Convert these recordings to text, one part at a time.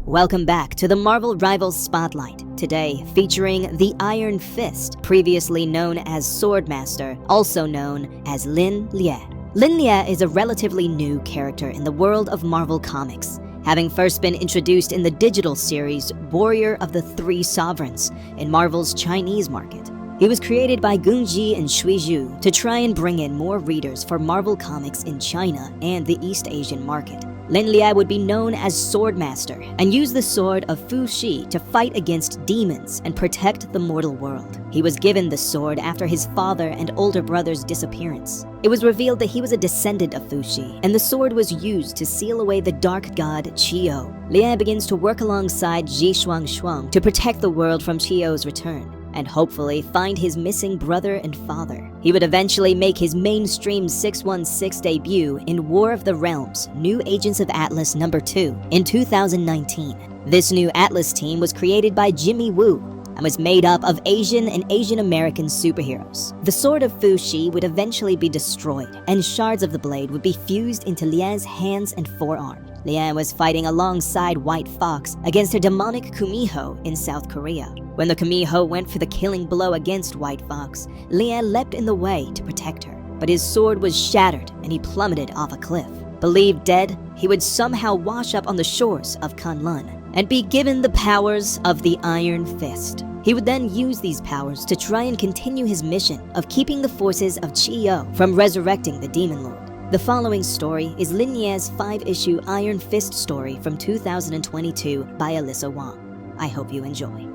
Welcome back to the Marvel Rivals Spotlight, today featuring the Iron Fist, previously known as Swordmaster, also known as Lin Lie. Lin Lie is a relatively new character in the world of Marvel Comics, having first been introduced in the digital series Warrior of the Three Sovereigns in Marvel's Chinese market. He was created by Gunji and Shui Zhu to try and bring in more readers for Marvel Comics in China and the East Asian market. Lin Lie would be known as Swordmaster and use the sword of Fu Shi to fight against demons and protect the mortal world. He was given the sword after his father and older brother's disappearance. It was revealed that he was a descendant of Fu Shi, and the sword was used to seal away the dark god Qiyo. Lie begins to work alongside Ji Shuang to protect the world from Qiyo's return, and hopefully find his missing brother and father. He would eventually make his mainstream 616 debut in War of the Realms, New Agents of Atlas No. 2 in 2019. This new Atlas team was created by Jimmy Woo and was made up of Asian and Asian American superheroes. The sword of Fu Shi would eventually be destroyed, and shards of the blade would be fused into Lie's hands and forearm. Lie was fighting alongside White Fox against her demonic Kumiho in South Korea. When the Kumiho went for the killing blow against White Fox, Lie leapt in the way to protect her, but his sword was shattered and he plummeted off a cliff. Believed dead, he would somehow wash up on the shores of Kunlun and be given the powers of the Iron Fist. He would then use these powers to try and continue his mission of keeping the forces of Qiyo from resurrecting the Demon Lord. The following story is Lin Lie's 5-issue Iron Fist story from 2022 by Alyssa Wong. I hope you enjoy.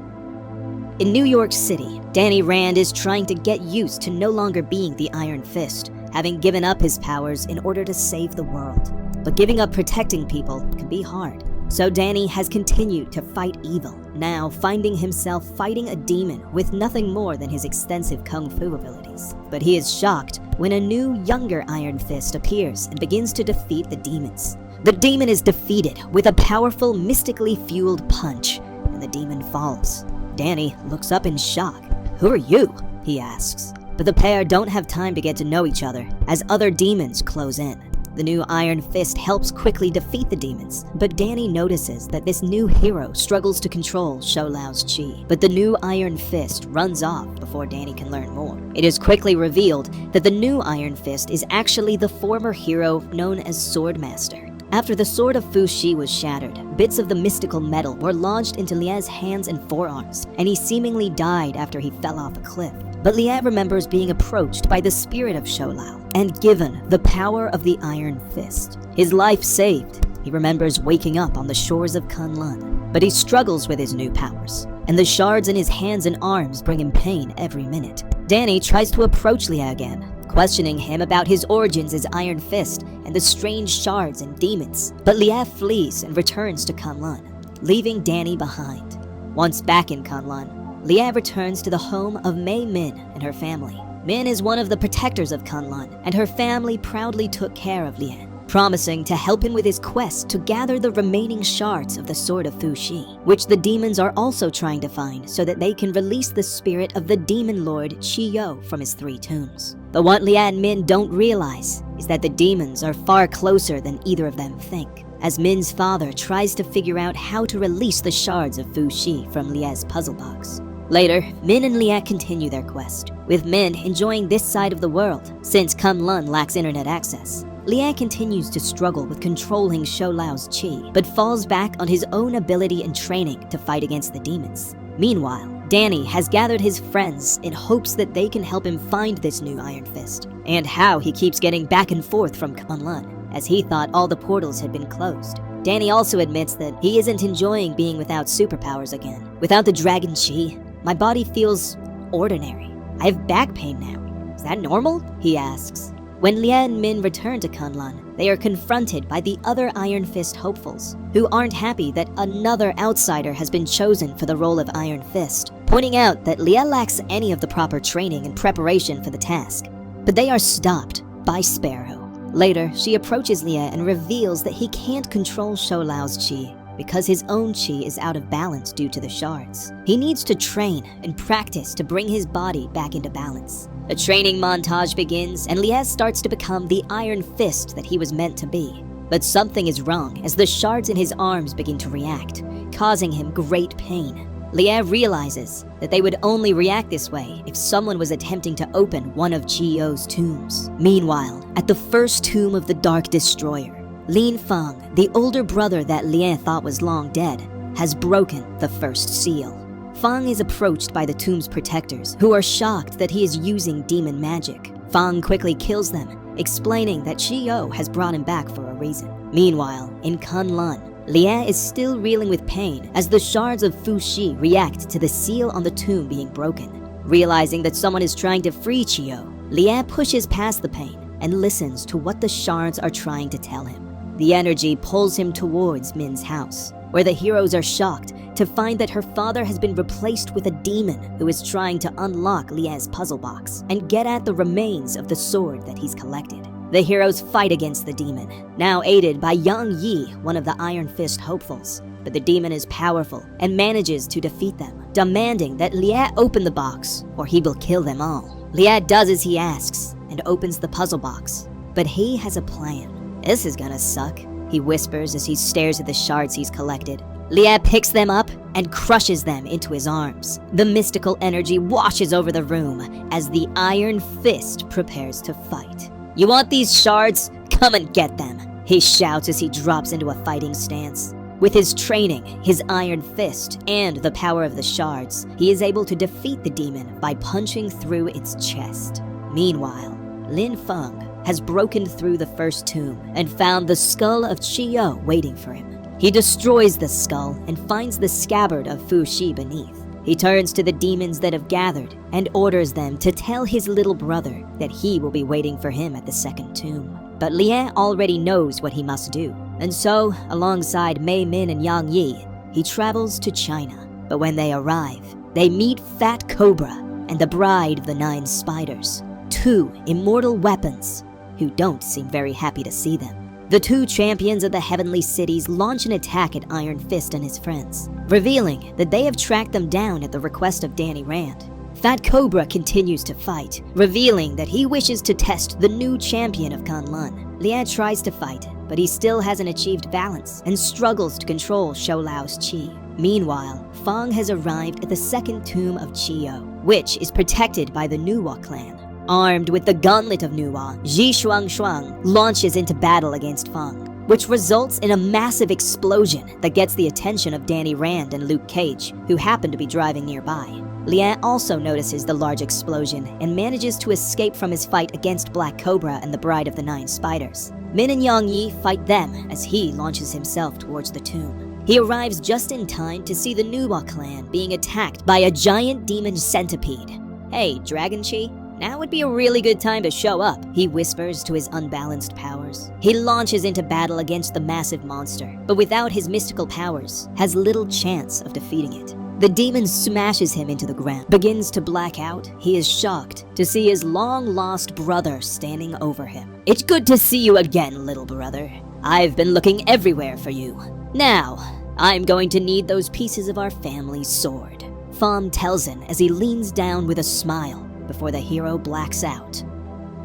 In New York City, Danny Rand is trying to get used to no longer being the Iron Fist, having given up his powers in order to save the world. But giving up protecting people can be hard. So Danny has continued to fight evil, now finding himself fighting a demon with nothing more than his extensive kung fu abilities. But he is shocked when a new, younger Iron Fist appears and begins to defeat the demons. The demon is defeated with a powerful, mystically fueled punch, and the demon falls. Danny looks up in shock. "Who are you?" he asks. But the pair don't have time to get to know each other as other demons close in. The new Iron Fist helps quickly defeat the demons, but Danny notices that this new hero struggles to control Shou Lao's chi. But the new Iron Fist runs off before Danny can learn more. It is quickly revealed that the new Iron Fist is actually the former hero known as Swordmaster. After the sword of Fu Shi was shattered, bits of the mystical metal were lodged into Lie's hands and forearms, and he seemingly died after he fell off a cliff. But Lie remembers being approached by the spirit of Shou Lao and given the power of the Iron Fist. His life saved, he remembers waking up on the shores of Kunlun. But he struggles with his new powers, and the shards in his hands and arms bring him pain every minute. Danny tries to approach Lie again, questioning him about his origins as Iron Fist and the strange shards and demons. But Lie flees and returns to Kunlun, leaving Danny behind. Once back in Kunlun, Lie returns to the home of Mei Min and her family. Min is one of the protectors of Kunlun, and her family proudly took care of Lie, promising to help him with his quest to gather the remaining shards of the sword of Fu Shi, which the demons are also trying to find so that they can release the spirit of the demon lord Qiyo from his 3 tombs. But what Lie and Min don't realize is that the demons are far closer than either of them think, as Min's father tries to figure out how to release the shards of Fu Shi from Lie's puzzle box. Later, Min and Lie continue their quest, with Min enjoying this side of the world, since Kunlun lacks internet access. Lie continues to struggle with controlling Shou Lao's chi, but falls back on his own ability and training to fight against the demons. Meanwhile, Danny has gathered his friends in hopes that they can help him find this new Iron Fist, and how he keeps getting back and forth from Kunlun, as he thought all the portals had been closed. Danny also admits that he isn't enjoying being without superpowers again. Without the dragon chi, my body feels ordinary. I have back pain now. Is that normal? He asks. When Lie and Min return to Kunlun, they are confronted by the other Iron Fist hopefuls, who aren't happy that another outsider has been chosen for the role of Iron Fist, pointing out that Lie lacks any of the proper training and preparation for the task. But they are stopped by Sparrow. Later, she approaches Lie and reveals that he can't control Shou Lao's chi, because his own chi is out of balance due to the shards. He needs to train and practice to bring his body back into balance. A training montage begins, and Lie starts to become the Iron Fist that he was meant to be. But something is wrong as the shards in his arms begin to react, causing him great pain. Lie realizes that they would only react this way if someone was attempting to open one of Chiyo's tombs. Meanwhile, at the first tomb of the Dark Destroyer, Lin Feng, the older brother that Lie thought was long dead, has broken the first seal. Feng is approached by the tomb's protectors, who are shocked that he is using demon magic. Feng quickly kills them, explaining that Chiyo has brought him back for a reason. Meanwhile, in Kunlun, Lie is still reeling with pain as the shards of Fuxi react to the seal on the tomb being broken. Realizing that someone is trying to free Chiyo, Lie pushes past the pain and listens to what the shards are trying to tell him. The energy pulls him towards Min's house, where the heroes are shocked to find that her father has been replaced with a demon who is trying to unlock Lie's puzzle box and get at the remains of the sword that he's collected. The heroes fight against the demon, now aided by Yang Yi, one of the Iron Fist hopefuls. But the demon is powerful and manages to defeat them, demanding that Lie open the box or he will kill them all. Lie does as he asks and opens the puzzle box, but he has a plan. "This is gonna suck," he whispers as he stares at the shards he's collected. Lie picks them up and crushes them into his arms. The mystical energy washes over the room as the Iron Fist prepares to fight. "You want these shards? Come and get them," he shouts as he drops into a fighting stance. With his training, his Iron Fist, and the power of the shards, he is able to defeat the demon by punching through its chest. Meanwhile, Lin Feng has broken through the first tomb and found the skull of Chiyo waiting for him. He destroys the skull and finds the scabbard of Fuxi beneath. He turns to the demons that have gathered and orders them to tell his little brother that he will be waiting for him at the second tomb. But Lie already knows what he must do, and so, alongside Mei Min and Yang Yi, he travels to China. But when they arrive, they meet Fat Cobra and the Bride of the Nine Spiders, two immortal weapons who don't seem very happy to see them. The two champions of the Heavenly Cities launch an attack at Iron Fist and his friends, revealing that they have tracked them down at the request of Danny Rand. Fat Cobra continues to fight, revealing that he wishes to test the new champion of Kunlun. Lie tries to fight, but he still hasn't achieved balance and struggles to control Shou Lao's chi. Meanwhile, Feng has arrived at the second tomb of Chiyo, which is protected by the Nuwa clan. Armed with the Gauntlet of Nuwa, Ji Shuang launches into battle against Feng, which results in a massive explosion that gets the attention of Danny Rand and Luke Cage, who happen to be driving nearby. Lie also notices the large explosion and manages to escape from his fight against Black Cobra and the Bride of the Nine Spiders. Min and Yang Yi fight them as he launches himself towards the tomb. He arrives just in time to see the Nuwa clan being attacked by a giant demon centipede. "Hey, Dragon Chi? Now would be a really good time to show up," he whispers to his unbalanced powers. He launches into battle against the massive monster, but without his mystical powers, has little chance of defeating it. The demon smashes him into the ground, begins to black out. He is shocked to see his long-lost brother standing over him. "It's good to see you again, little brother. I've been looking everywhere for you. Now, I'm going to need those pieces of our family's sword," Feng tells him as he leans down with a smile before the hero blacks out.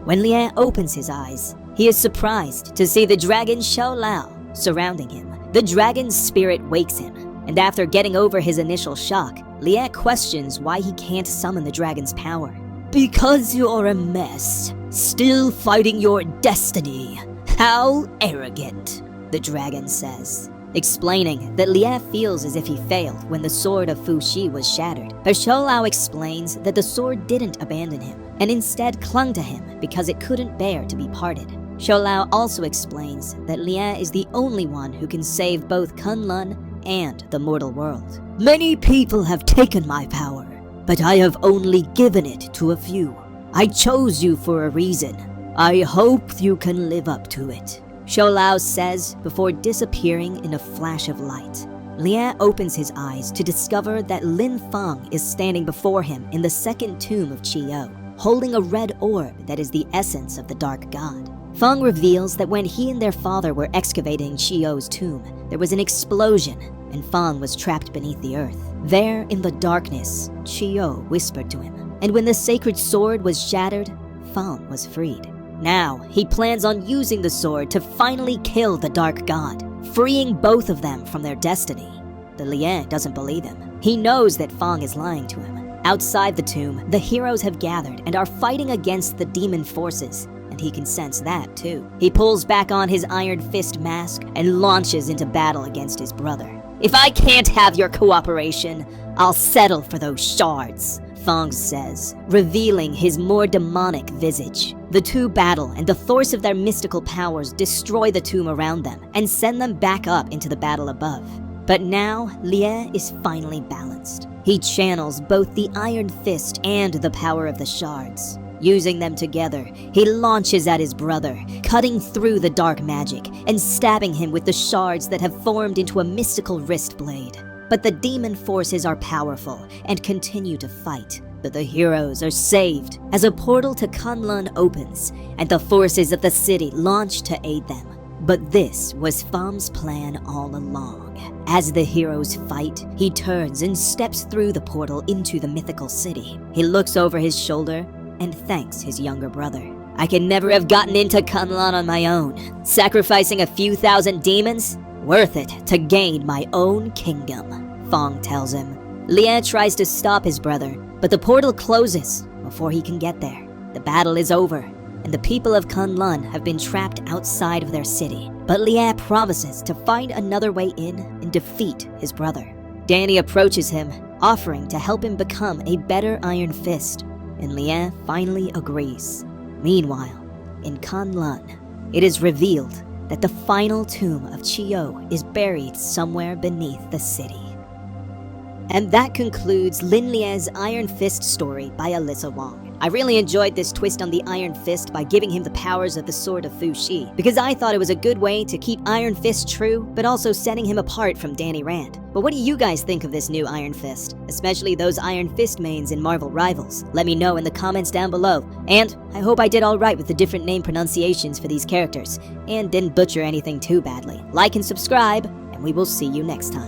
When Lie opens his eyes, he is surprised to see the dragon Shou Lao surrounding him. The dragon's spirit wakes him, and after getting over his initial shock, Lie questions why he can't summon the dragon's power. "Because you're a mess, still fighting your destiny. How arrogant," the dragon says, explaining that Lie feels as if he failed when the sword of Fuxi was shattered. But Shou Lao explains that the sword didn't abandon him, and instead clung to him because it couldn't bear to be parted. Shou Lao also explains that Lie is the only one who can save both Kunlun and the mortal world. "Many people have taken my power, but I have only given it to a few. I chose you for a reason. I hope you can live up to it," Shou Lao says before disappearing in a flash of light. Lie opens his eyes to discover that Lin Feng is standing before him in the second tomb of Chiyo, holding a red orb that is the essence of the Dark God. Feng reveals that when he and their father were excavating Chiyo's tomb, there was an explosion and Feng was trapped beneath the earth. There in the darkness, Chiyo whispered to him, and when the sacred sword was shattered, Feng was freed. Now, he plans on using the sword to finally kill the Dark God, freeing both of them from their destiny. The Lian doesn't believe him. He knows that Fang is lying to him. Outside the tomb, the heroes have gathered and are fighting against the demon forces, and he can sense that too. He pulls back on his Iron Fist mask and launches into battle against his brother. "If I can't have your cooperation, I'll settle for those shards," Fang says, revealing his more demonic visage. The two battle, and the force of their mystical powers destroy the tomb around them and send them back up into the battle above. But now, Lie is finally balanced. He channels both the Iron Fist and the power of the shards. Using them together, he launches at his brother, cutting through the dark magic and stabbing him with the shards that have formed into a mystical wrist blade. But the demon forces are powerful and continue to fight. But the heroes are saved as a portal to Kunlun opens and the forces of the city launch to aid them. But this was Fam's plan all along. As the heroes fight, he turns and steps through the portal into the mythical city. He looks over his shoulder and thanks his younger brother. "I could never have gotten into Kunlun on my own. Sacrificing a few thousand demons? Worth it to gain my own kingdom," Fang tells him. Lie tries to stop his brother, but the portal closes before he can get there. The battle is over, and the people of Kunlun have been trapped outside of their city. But Lie promises to find another way in and defeat his brother. Danny approaches him, offering to help him become a better Iron Fist, and Lie finally agrees. Meanwhile, in Kunlun, it is revealed that the final tomb of Chiyo is buried somewhere beneath the city. And that concludes Lin Lie's Iron Fist story by Alyssa Wong. I really enjoyed this twist on the Iron Fist by giving him the powers of the Sword of Fu Shi, because I thought it was a good way to keep Iron Fist true, but also setting him apart from Danny Rand. But what do you guys think of this new Iron Fist? Especially those Iron Fist mains in Marvel Rivals? Let me know in the comments down below. And I hope I did alright with the different name pronunciations for these characters, and didn't butcher anything too badly. Like and subscribe, and we will see you next time.